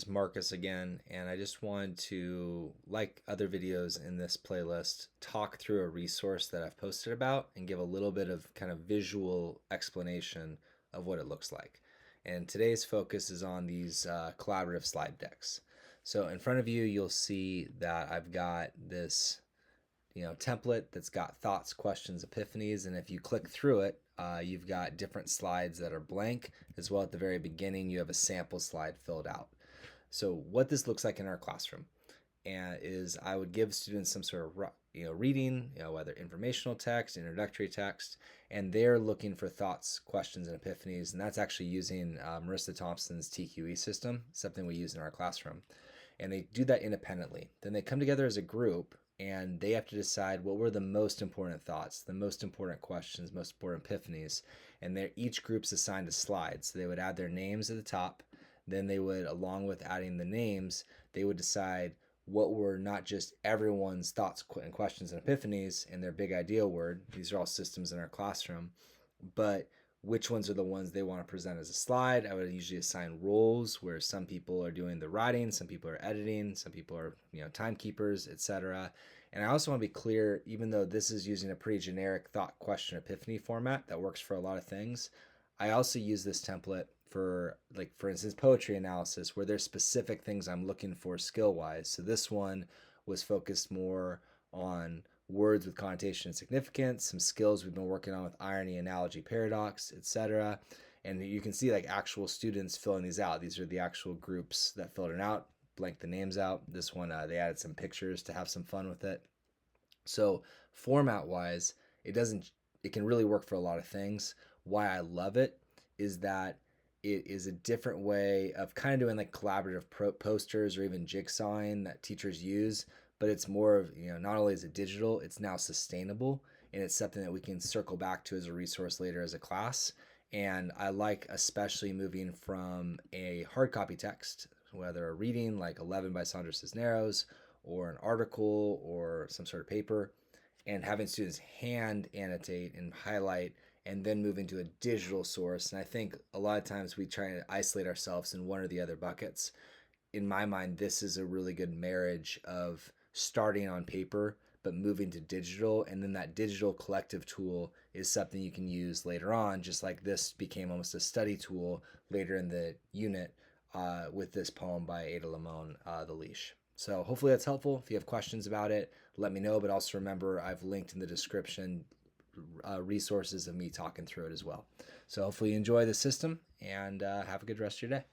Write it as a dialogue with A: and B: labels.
A: is Marcus again, and I just wanted to, like other videos in this playlist, talk through a resource that I've posted about and give a little bit of kind of visual explanation of what it looks like. And today's focus is on these collaborative slide decks. So in front of you, you'll see that I've got this template that's got thoughts, questions, epiphanies, and if you click through it, you've got different slides that are blank, as well at the very beginning you have a sample slide filled out. So what this looks like in our classroom and is I would give students some sort of reading, whether informational text, introductory text, and they're looking for thoughts, questions, and epiphanies, and that's actually using Marissa Thompson's TQE system, something we use in our classroom. And they do that independently. Then they come together as a group and they have to decide what were the most important thoughts, the most important questions, most important epiphanies, and each group's assigned a slide. So they would add their names at the top. Then they would, along with adding the names, they would decide what were not just everyone's thoughts and questions and epiphanies and their big idea word. These are all systems in our classroom, but which ones are the ones they want to present as a slide. I would usually assign roles where some people are doing the writing, some people are editing, some people are timekeepers, etc. And I also want to be clear, even though this is using a pretty generic thought, question, epiphany format that works for a lot of things, I also use this template for, like, for instance, poetry analysis, where there's specific things I'm looking for skill-wise. So this one was focused more on words with connotation and significance, some skills we've been working on with irony, analogy, paradox, etc. And you can see like actual students filling these out. These are the actual groups that filled it out, blanked the names out. This one, they added some pictures to have some fun with it. So format wise, it can really work for a lot of things. Why I love it is that it is a different way of kind of doing like collaborative posters or even jigsawing that teachers use, but it's more of, not only is it digital, it's now sustainable, and it's something that we can circle back to as a resource later as a class. And I like especially moving from a hard copy text, whether a reading like 11 by Sandra Cisneros or an article or some sort of paper, and having students hand annotate and highlight and then move into a digital source. And I think a lot of times we try to isolate ourselves in one or the other buckets. In my mind, this is a really good marriage of starting on paper but moving to digital, and then that digital collective tool is something you can use later on, just like this became almost a study tool later in the unit with this poem by Ada Limon, The Leash. So hopefully that's helpful. If you have questions about it, let me know, but also remember I've linked in the description resources of me talking through it as well. So hopefully you enjoy the system and have a good rest of your day.